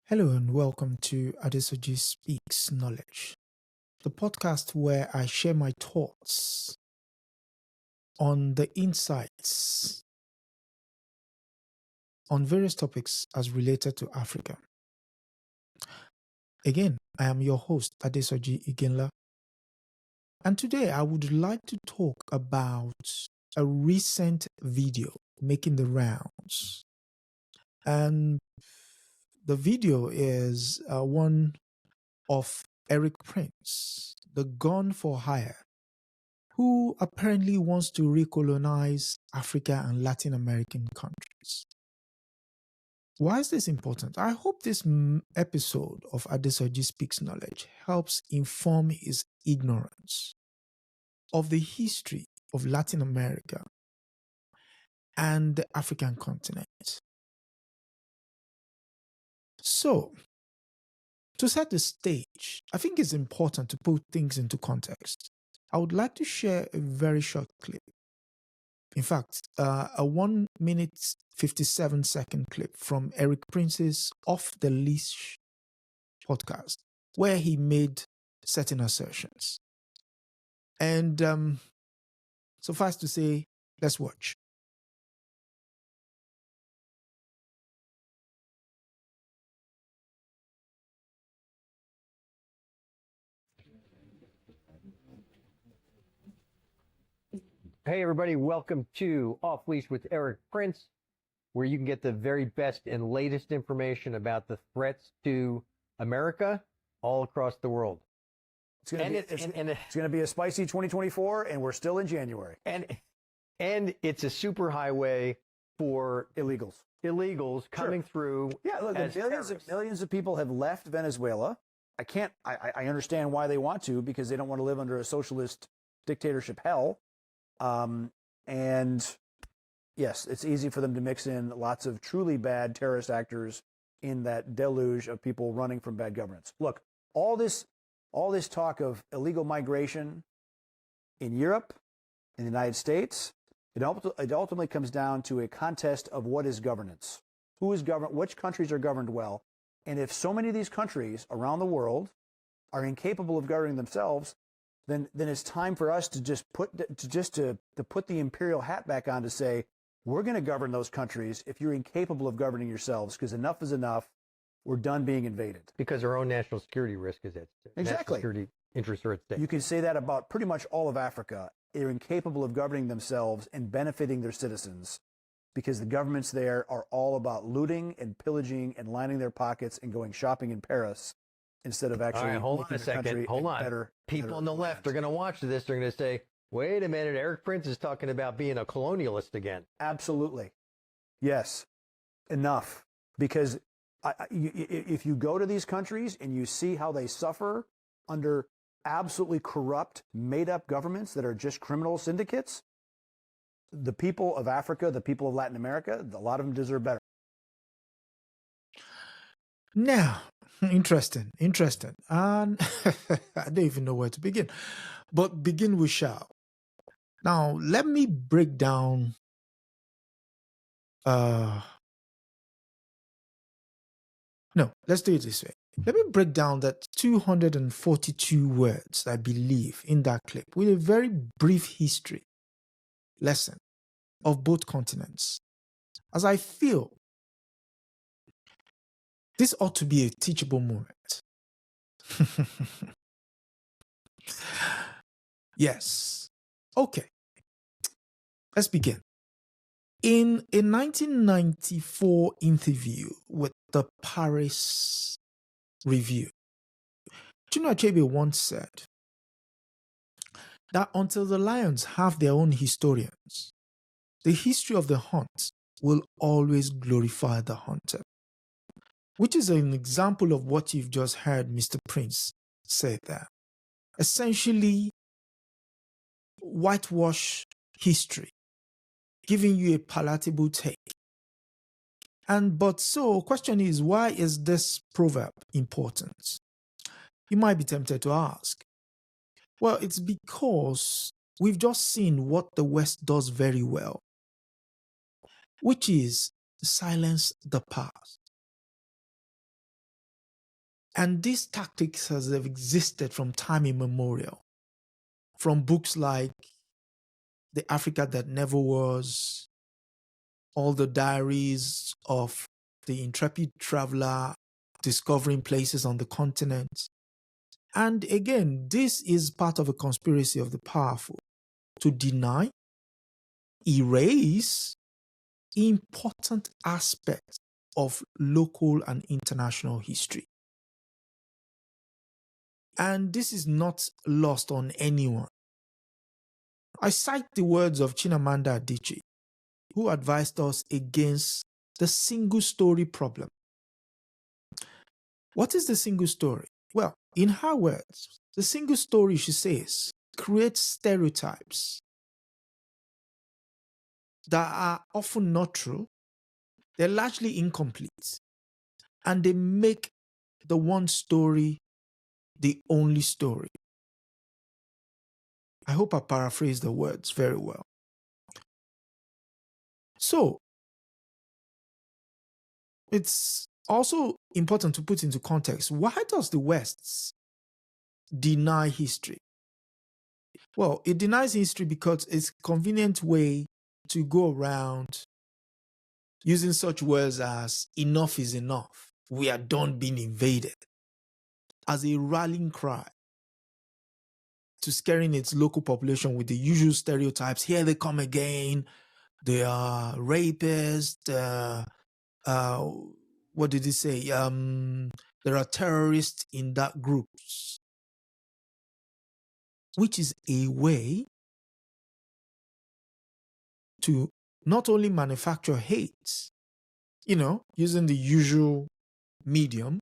Hello and welcome to Adesoji Speaks Knowledge, the podcast where I share my thoughts on the insights on various topics as related to Africa. Again, I am your host, Adesoji Iginla, and today I would like to talk about a recent video making the rounds. And the video is one of Erik Prince, the gun for hire, who apparently wants to recolonize Africa and Latin American countries. Why is this important? I hope this episode of Adesoji Speaks Knowledge helps inform his ignorance of the history of Latin America and the African continent. So, to set the stage, I think it's important to put things into context. I would like to share a very short clip. In fact, a 1 minute 57-second clip from Erik Prince's Off the Leash podcast, where he made certain assertions. And suffice to say, let's watch. Hey everybody, welcome to Off Leash with Erik Prince, where you can get the very best and latest information about the threats to America all across the world. It's going to be a spicy 2024, and we're still in January. And it's a superhighway for illegals coming through. Yeah, look, millions of people have left Venezuela. I understand why they want to, because they don't want to live under a socialist dictatorship hell. And yes, it's easy for them to mix in lots of truly bad terrorist actors in that deluge of people running from bad governance. Look, all this talk of illegal migration in Europe, in the United States, it ultimately comes down to a contest of what is governance. Who is governed? Which countries are governed well? And if so many of these countries around the world are incapable of governing themselves, then it's time for us to put the imperial hat back on to say, we're going to govern those countries if you're incapable of governing yourselves, because enough is enough. We're done being invaded. Because our own national security risk is at stake. Exactly. National security interests are at stake. You can say that about pretty much all of Africa. They're incapable of governing themselves and benefiting their citizens, because the governments there are all about looting and pillaging and lining their pockets and going shopping in Paris, instead of actually. All right, hold on a second. Hold on. People on the left are going to watch this. They're going to say, wait a minute, Erik Prince is talking about being a colonialist again. Absolutely. Yes. Enough. Because if you go to these countries and you see how they suffer under absolutely corrupt, made-up governments that are just criminal syndicates, the people of Africa, the people of Latin America, a lot of them deserve better. Now, interesting. And I don't even know where to begin, but begin we shall. Now, let me break down let's do it this way. Let me break down that 242 words, I believe, in that clip with a very brief history lesson of both continents, as I feel this ought to be a teachable moment. Yes. Okay. Let's begin. In a 1994 interview with the Paris Review, Chinua Achebe once said that until the lions have their own historians, the history of the hunt will always glorify the hunter. Which is an example of what you've just heard Mr. Prince say there. Essentially, whitewash history, giving you a palatable take. So, question is, why is this proverb important? You might be tempted to ask. Well, it's because we've just seen what the West does very well, which is silence the past. And these tactics have existed from time immemorial, from books like The Africa That Never Was, all the diaries of the intrepid traveler discovering places on the continent. And again, this is part of a conspiracy of the powerful to deny, erase important aspects of local and international history. And this is not lost on anyone. I cite the words of Chimamanda Adichie, who advised us against the single story problem. What is the single story? Well, in her words, the single story, she says, creates stereotypes that are often not true, they're largely incomplete, and they make the one story the only story. I hope I paraphrase the words very well. So, it's also important to put into context, why does the West deny history? Well, it denies history because it's a convenient way to go around using such words as enough is enough, we are done being invaded, as a rallying cry to scaring its local population with the usual stereotypes. Here they come again. They are rapists. What did he say? There are terrorists in that group, which is a way to not only manufacture hate, using the usual medium.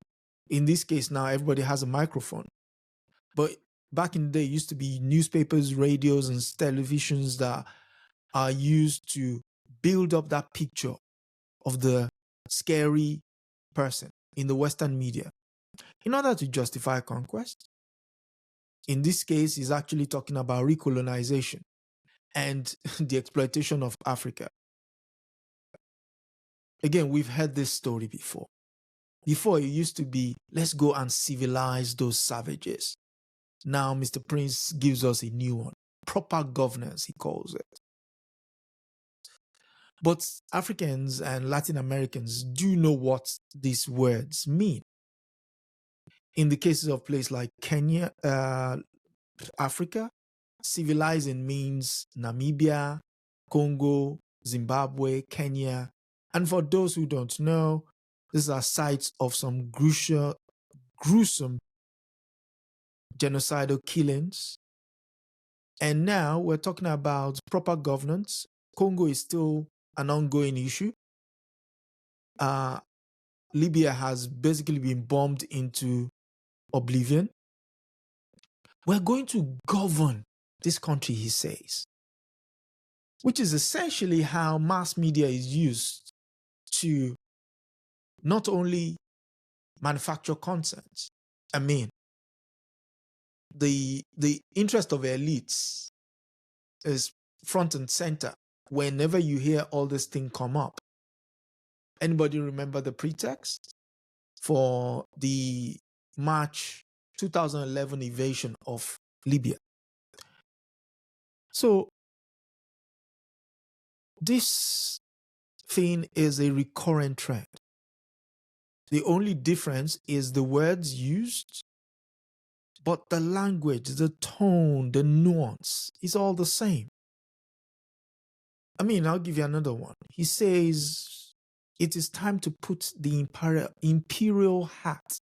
In this case, now everybody has a microphone. But back in the day, it used to be newspapers, radios, and televisions that are used to build up that picture of the scary person in the Western media in order to justify conquest. In this case, he's actually talking about recolonization and the exploitation of Africa. Again, we've heard this story before. Before, it used to be, let's go and civilize those savages. Now, Mr. Prince gives us a new one. Proper governance, he calls it. But Africans and Latin Americans do know what these words mean. In the cases of places like Kenya, Africa, civilizing means Namibia, Congo, Zimbabwe, Kenya. And for those who don't know, these are sites of some gruesome genocidal killings. And now we're talking about proper governance. Congo is still an ongoing issue. Libya has basically been bombed into oblivion. We're going to govern this country, he says, which is essentially how mass media is used to not only manufacture content. I mean, the interest of elites is front and center whenever you hear all this thing come up. Anybody remember the pretext for the March 2011 invasion of Libya? So this thing is a recurrent trend. The only difference is the words used, but the language, the tone, the nuance is all the same. I mean, I'll give you another one. He says, it is time to put the imperial hat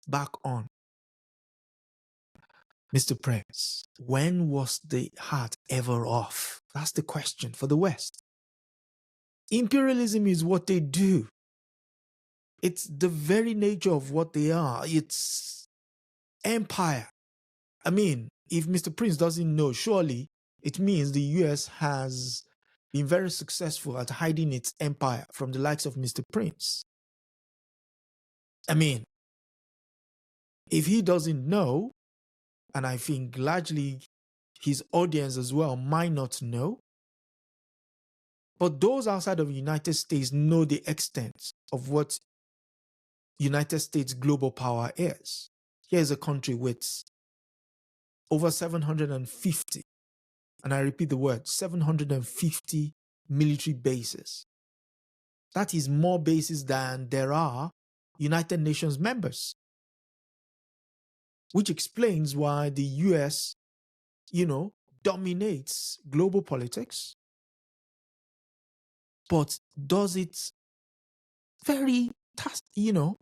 back on. Mr. Prince, when was the hat ever off? That's the question for the West. Imperialism is what they do. It's the very nature of what they are. It's empire. I mean, if Mr. Prince doesn't know, surely it means the US has been very successful at hiding its empire from the likes of Mr. Prince. I mean, if he doesn't know, and I think largely his audience as well might not know, but those outside of the United States know the extent of what United States global power is. Here's a country with over 750, and I repeat the word, 750 military bases. That is more bases than there are United Nations members, which explains why the US, dominates global politics, but does it very,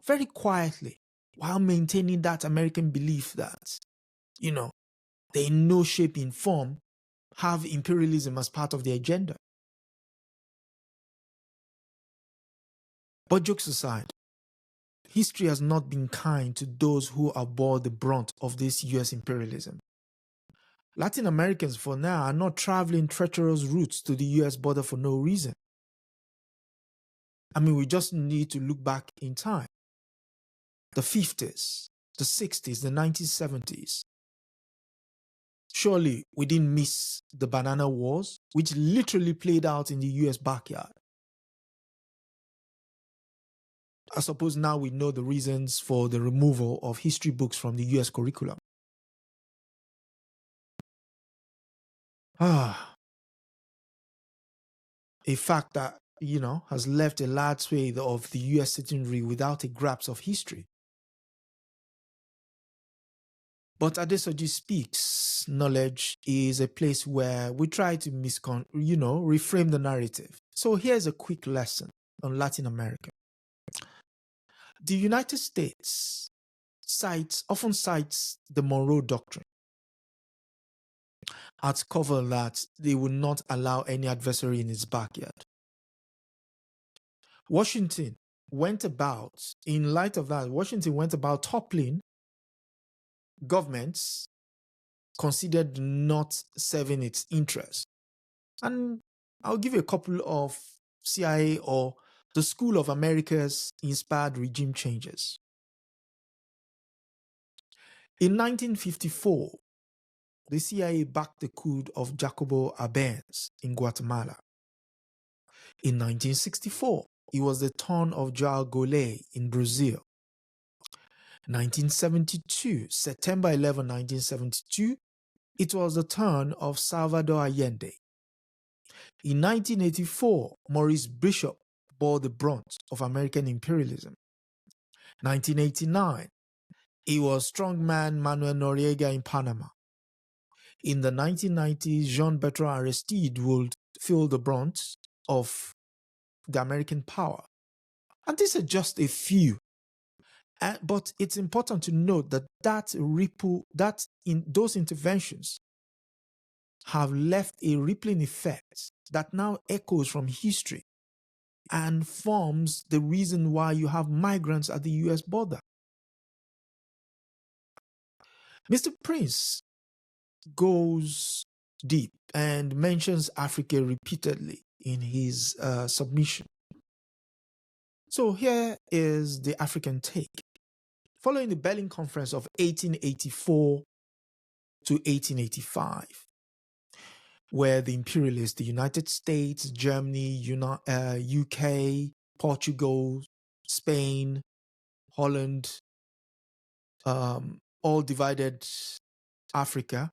very quietly, while maintaining that American belief that, they in no shape, in form, have imperialism as part of the agenda. But jokes aside, history has not been kind to those who have borne the brunt of this US imperialism. Latin Americans, for now, are not traveling treacherous routes to the US border for no reason. I mean, we just need to look back in time. The 50s, the 60s, the 1970s. Surely we didn't miss the Banana Wars, which literally played out in the US backyard. I suppose now we know the reasons for the removal of history books from the US curriculum. A fact that, has left a large swathe of the US citizenry without a grasp of history. But Adesoji Speaks Knowledge is a place where we try to reframe the narrative. So here's a quick lesson on Latin America. The United States often cites the Monroe Doctrine as cover that they will not allow any adversary in its backyard. In light of that, Washington went about toppling governments considered not serving its interests. And I'll give you a couple of CIA or the School of America's inspired regime changes. In 1954, the CIA backed the coup of Jacobo Arbenz in Guatemala. In 1964, it was the turn of João Goulart in Brazil. 1972, September 11, 1972, it was the turn of Salvador Allende. In 1984, Maurice Bishop bore the brunt of American imperialism. 1989, it was strongman Manuel Noriega in Panama. In the 1990s, Jean-Bertrand Aristide would feel the brunt of the American power. And these are just a few. But it's important to note that those interventions have left a rippling effect that now echoes from history and forms the reason why you have migrants at the US border. Mr. Prince goes deep and mentions Africa repeatedly in his submission. So here is the African take. Following the Berlin Conference of 1884 to 1885, where the imperialists, the United States, Germany, UK, Portugal, Spain, Holland, all divided Africa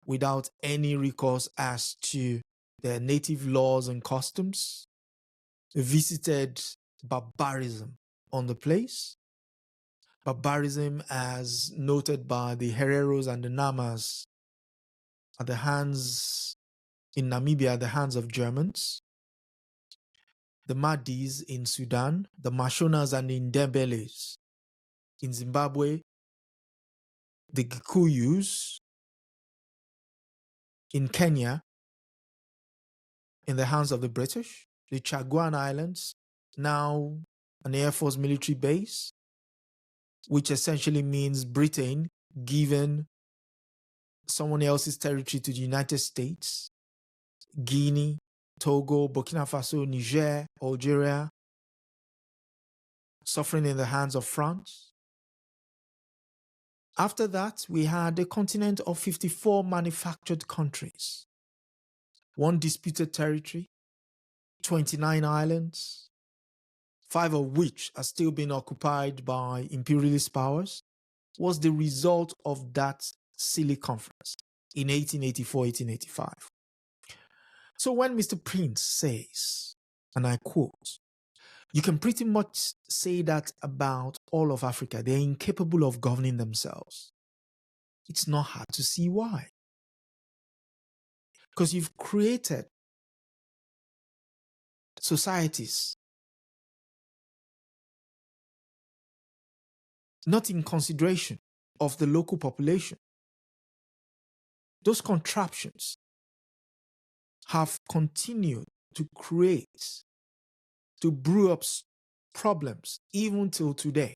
without any recourse as to their native laws and customs, visited barbarism on the place. Barbarism as noted by the Hereros and the Namas at the hands in Namibia at the hands of Germans, the Madis in Sudan, the Mashonas and the Ndembeles in Zimbabwe, the Gikuyus in Kenya in the hands of the British, the Chaguan Islands, now an Air Force military base, which essentially means Britain giving someone else's territory to the United States, Guinea, Togo, Burkina Faso, Niger, Algeria, suffering in the hands of France. After that, we had a continent of 54 manufactured countries, one disputed territory, 29 islands, 5 of which are still being occupied by imperialist powers, was the result of that silly conference in 1884, 1885. So when Mr. Prince says, and I quote, you can pretty much say that about all of Africa. They're incapable of governing themselves. It's not hard to see why. Because you've created societies not in consideration of the local population. Those contraptions have continued to create, to brew up problems even till today.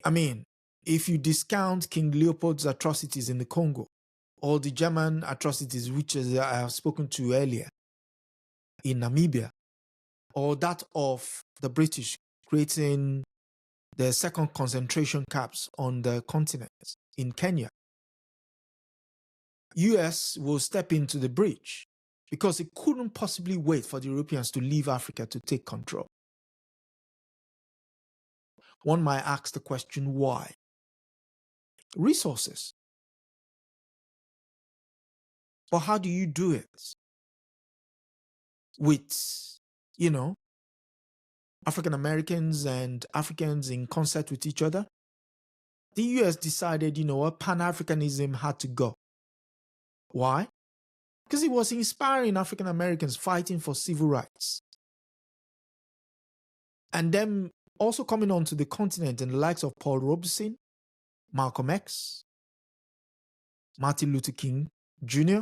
I mean, if you discount King Leopold's atrocities in the Congo, or the German atrocities, which I have spoken to earlier, in Namibia, or that of the British creating the second concentration camps on the continent in Kenya, US will step into the breach because it couldn't possibly wait for the Europeans to leave Africa to take control. One might ask the question, why? Resources. But how do you do it? With, African Americans and Africans in concert with each other? The US decided, Pan-Africanism had to go. Why? Because it was inspiring African Americans fighting for civil rights. And then also coming onto the continent in the likes of Paul Robeson, Malcolm X, Martin Luther King Jr.,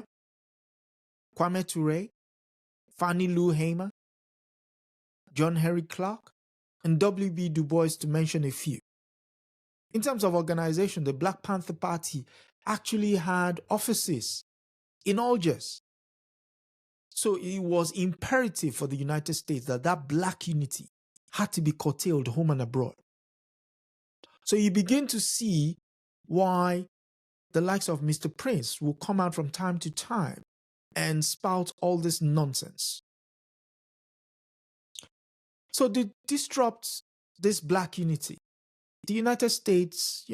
Kwame Ture, Fannie Lou Hamer, John Henry Clark, and W.B. Du Bois, to mention a few. In terms of organization, the Black Panther Party actually had offices in Algiers. So it was imperative for the United States that black unity had to be curtailed home and abroad. So you begin to see why the likes of Mr. Prince will come out from time to time and spout all this nonsense. So to disrupt this black unity, the United States,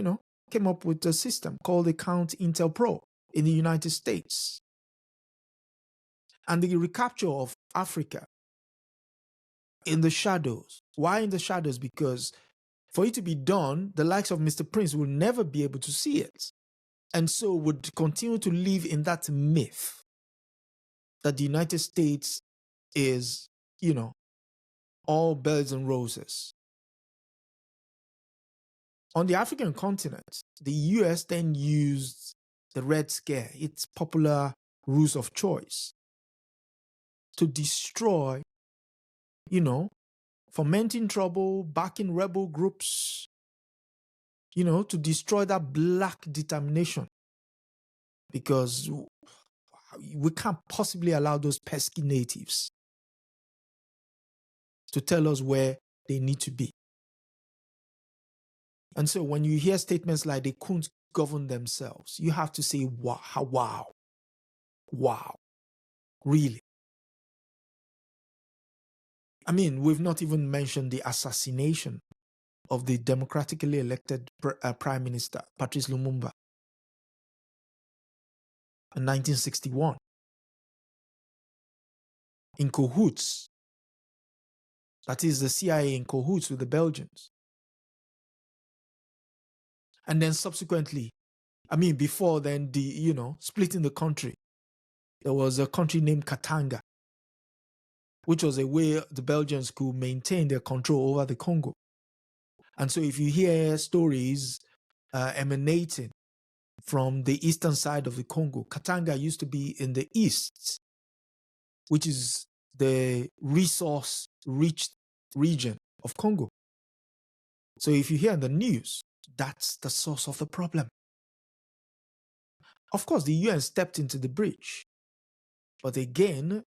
came up with a system called the COINTELPRO in the United States. And the recapture of Africa in the shadows. Why in the shadows? Because for it to be done, the likes of Mr. Prince will never be able to see it. And so would continue to live in that myth that the United States is, all bells and roses. On the African continent, the US then used the Red Scare, its popular ruse of choice, to destroy, fomenting trouble, backing rebel groups, to destroy that black determination. Because we can't possibly allow those pesky natives to tell us where they need to be. And so when you hear statements like they couldn't govern themselves, you have to say, wow, really? I mean, we've not even mentioned the assassination of the democratically elected Prime Minister, Patrice Lumumba, in 1961. In cahoots, that is the CIA in cahoots with the Belgians. And then subsequently, before then, splitting the country, there was a country named Katanga, which was a way the Belgians could maintain their control over the Congo. And so if you hear stories emanating from the eastern side of the Congo, Katanga used to be in the east, which is the resource-rich region of Congo. So if you hear in the news, that's the source of the problem. Of course, the UN stepped into the breach. But again,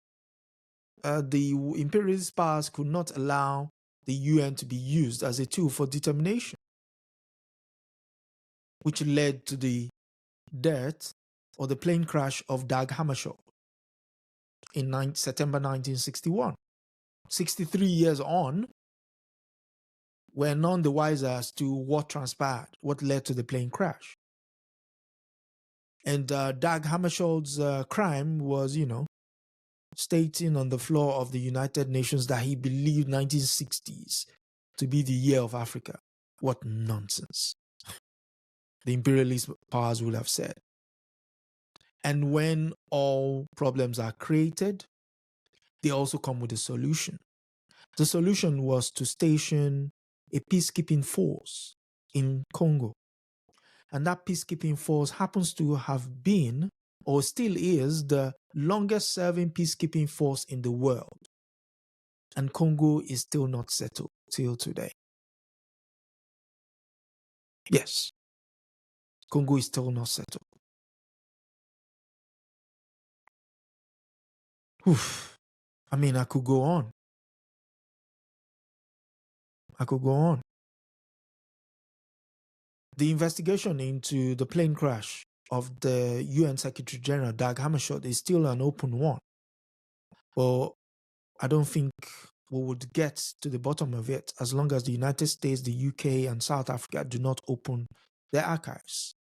the imperialist powers could not allow the UN to be used as a tool for determination, which led to the death or the plane crash of Dag Hammarskjöld in September 1961. 63 years on, we're none the wiser as to what transpired, what led to the plane crash. And Dag Hammarskjöld's crime was, stating on the floor of the United Nations that he believed 1960s to be the year of Africa. What nonsense. The imperialist powers would have said. And when all problems are created, they also come with a solution. The solution was to station a peacekeeping force in Congo. And that peacekeeping force happens to have been, or still is, the longest serving peacekeeping force in the world. And Congo is still not settled till today. Yes, Congo is still not settled. Oof. I mean, I could go on. The investigation into the plane crash of the UN Secretary General Dag Hammarskjöld is still an open one. Well, I don't think we would get to the bottom of it as long as the United States, the UK, and South Africa do not open their archives.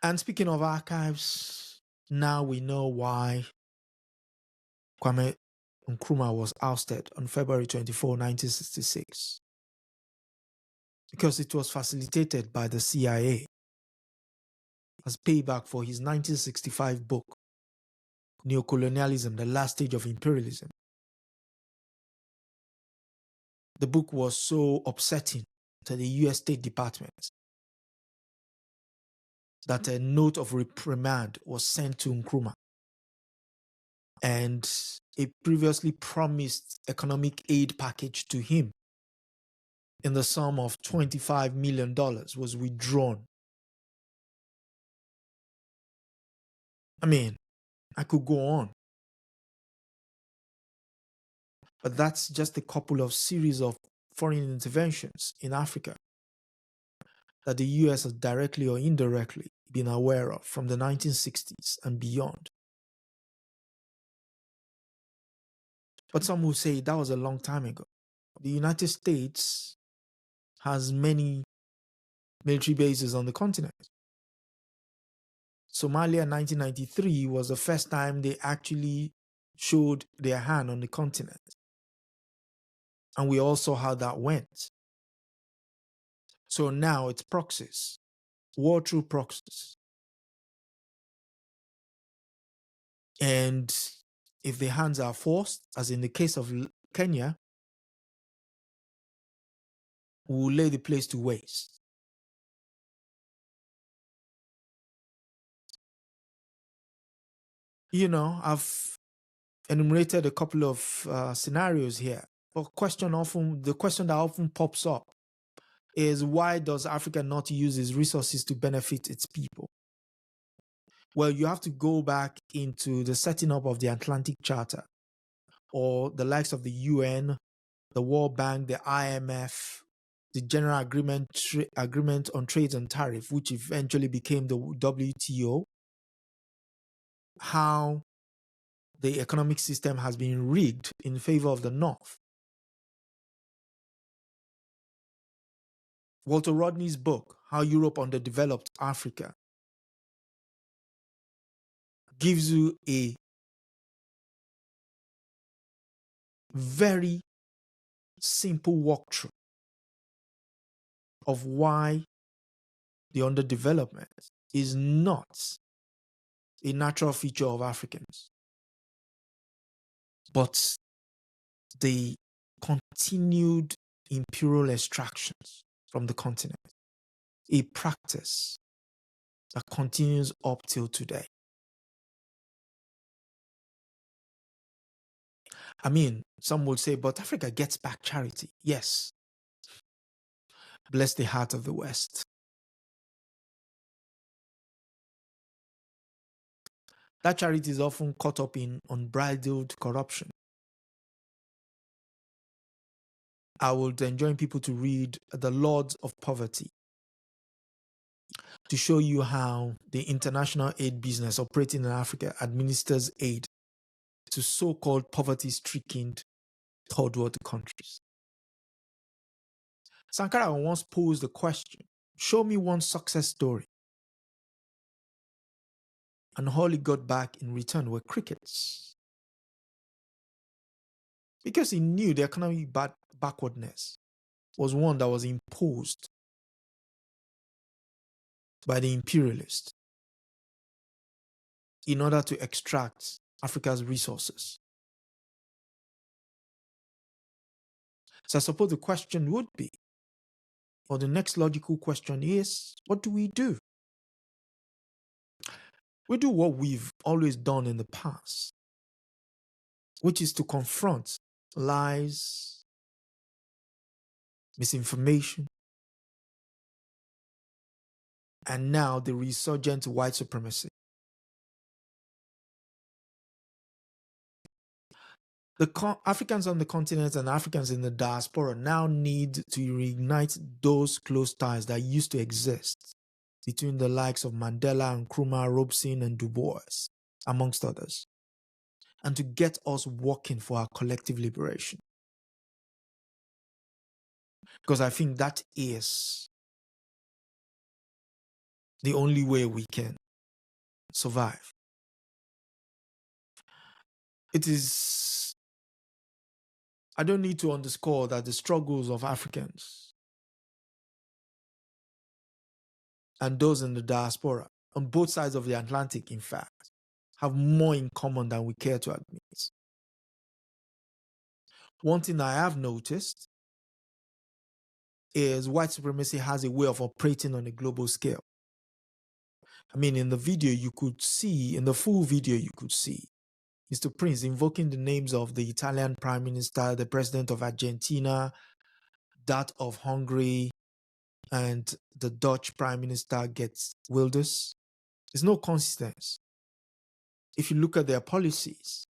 And speaking of archives, now we know why Kwame Nkrumah was ousted on February 24, 1966. Because it was facilitated by the CIA as payback for his 1965 book, Neocolonialism, The Last Stage of Imperialism. The book was so upsetting to the US State Department that a note of reprimand was sent to Nkrumah. And a previously promised economic aid package to him in the sum of $25 million was withdrawn. I mean, I could go on. But that's just a couple of series of foreign interventions in Africa that the US has directly or indirectly been aware of from the 1960s and beyond. But some will say that was a long time ago. The United States has many military bases on the continent. Somalia in 1993 was the first time they actually showed their hand on the continent. And we all saw how that went. So now it's proxies, war through proxies. And if the hands are forced, as in the case of Kenya, we will lay the place to waste. I've enumerated a couple of scenarios here. But the question that often pops up is, why does Africa not use its resources to benefit its people? Well, you have to go back into the setting up of the Atlantic Charter, or the likes of the UN, the World Bank, the IMF, the General Agreement on Trade and Tariff, which eventually became the WTO, how the economic system has been rigged in favor of the North. Walter Rodney's book, How Europe Underdeveloped Africa, gives you a very simple walkthrough of why the underdevelopment is not a natural feature of Africans, but the continued imperial extractions from the continent, a practice that continues up till today. I mean, some would say, but Africa gets back charity. Yes. Bless the heart of the West. That charity is often caught up in unbridled corruption. I would enjoin people to read The Lords of Poverty to show you how the international aid business operating in Africa administers aid to so-called poverty-stricken third world countries. Sankara once posed the question, show me one success story. And all he got back in return were crickets. Because he knew the economic backwardness was one that was imposed by the imperialists in order to extract Africa's resources. So I suppose the question would be, or the next logical question is, what do we do? We do what we've always done in the past, which is to confront lies, misinformation, and now the resurgent white supremacy. The Africans on the continent and Africans in the diaspora now need to reignite those close ties that used to exist between the likes of Mandela and Nkrumah, Robeson and Du Bois, amongst others, and to get us working for our collective liberation. Because I think that is the only way we can survive. I don't need to underscore that the struggles of Africans and those in the diaspora, on both sides of the Atlantic, in fact, have more in common than we care to admit. One thing I have noticed is white supremacy has a way of operating on a global scale. I mean, in the video you could see, in the full video you could see, Mr. Prince invoking the names of the Italian Prime Minister, the President of Argentina, that of Hungary, and the Dutch Prime Minister Geert Wilders. There's no consistency. If you look at their policies,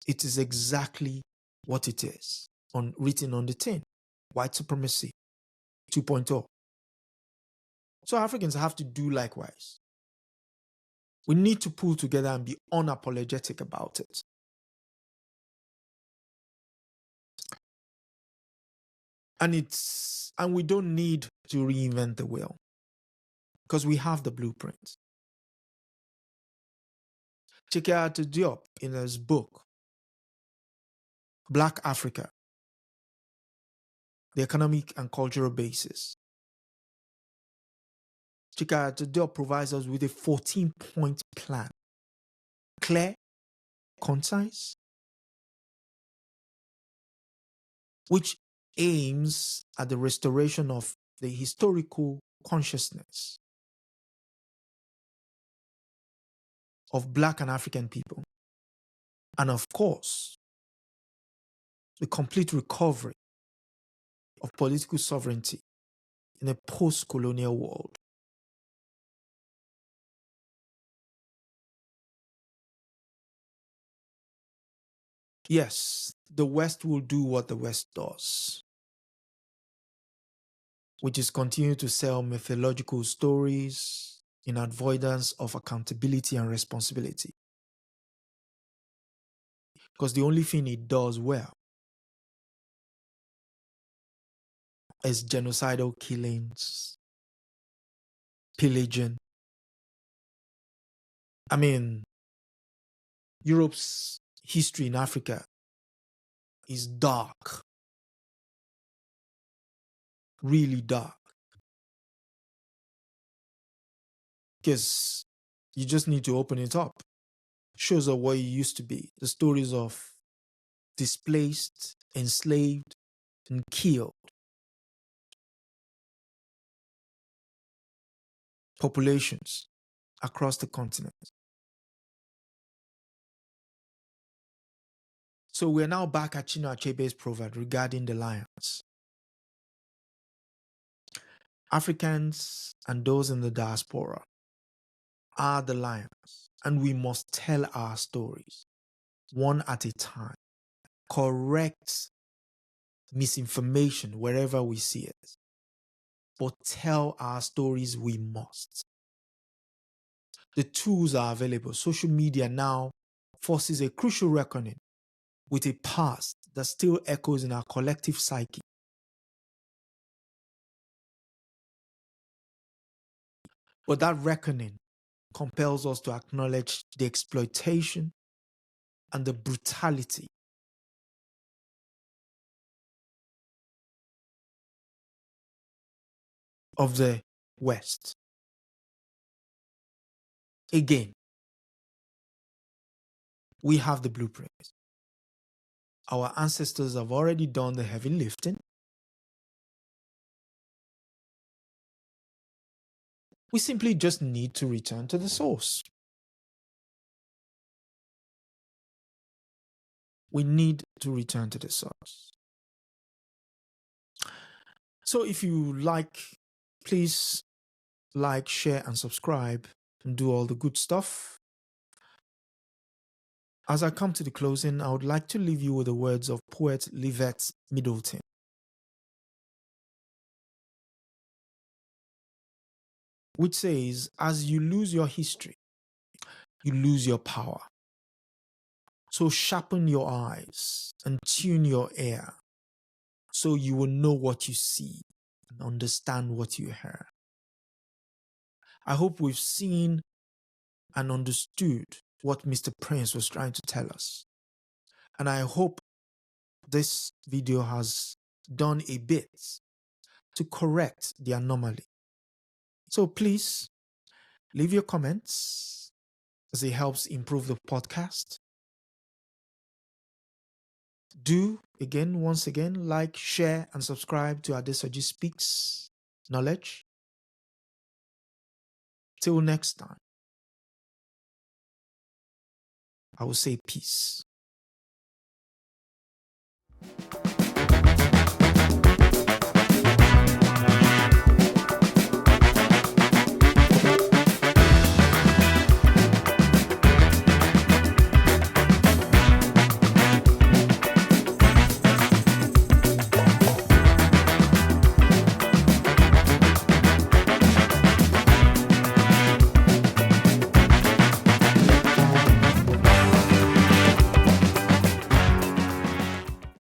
it is exactly what it is, written on the tin. White supremacy 2.0. So Africans have to do likewise. We need to pull together and be unapologetic about it. And we don't need to reinvent the wheel because we have the blueprint. Check out Diop in his book, Black Africa, the Economic and Cultural Basis. Chika Diop provides us with a 14-point plan. Clear, concise, which aims at the restoration of the historical consciousness of Black and African people. And of course, the complete recovery of political sovereignty in a post-colonial world. Yes, the West will do what the West does, which is continue to sell mythological stories in avoidance of accountability and responsibility. Because the only thing it does well is genocidal killings, pillaging. I mean, Europe's history in Africa is dark, really dark. Because you just need to open it up. Shows us what it used to be. The stories of displaced, enslaved, and killed populations across the continent. So we're now back at Chinua Achebe's proverb regarding the lions. Africans and those in the diaspora are the lions, and we must tell our stories one at a time. Correct misinformation wherever we see it, but tell our stories we must. The tools are available. Social media now forces a crucial reckoning with a past that still echoes in our collective psyche. But that reckoning compels us to acknowledge the exploitation and the brutality of the West. Again, we have the blueprint. Our ancestors have already done the heavy lifting. We simply just need to return to the source. We need to return to the source. So if you like, please like, share, and subscribe, and do all the good stuff. As I come to the closing, I would like to leave you with the words of poet Livette Middleton. Which says, as you lose your history, you lose your power. So sharpen your eyes and tune your ear so you will know what you see and understand what you hear. I hope we've seen and understood what Mr. Prince was trying to tell us. And I hope this video has done a bit to correct the anomaly. So please leave your comments as it helps improve the podcast. Do, once again, like, share, and subscribe to Adesoji Speaks Knowledge. Till next time, I will say peace.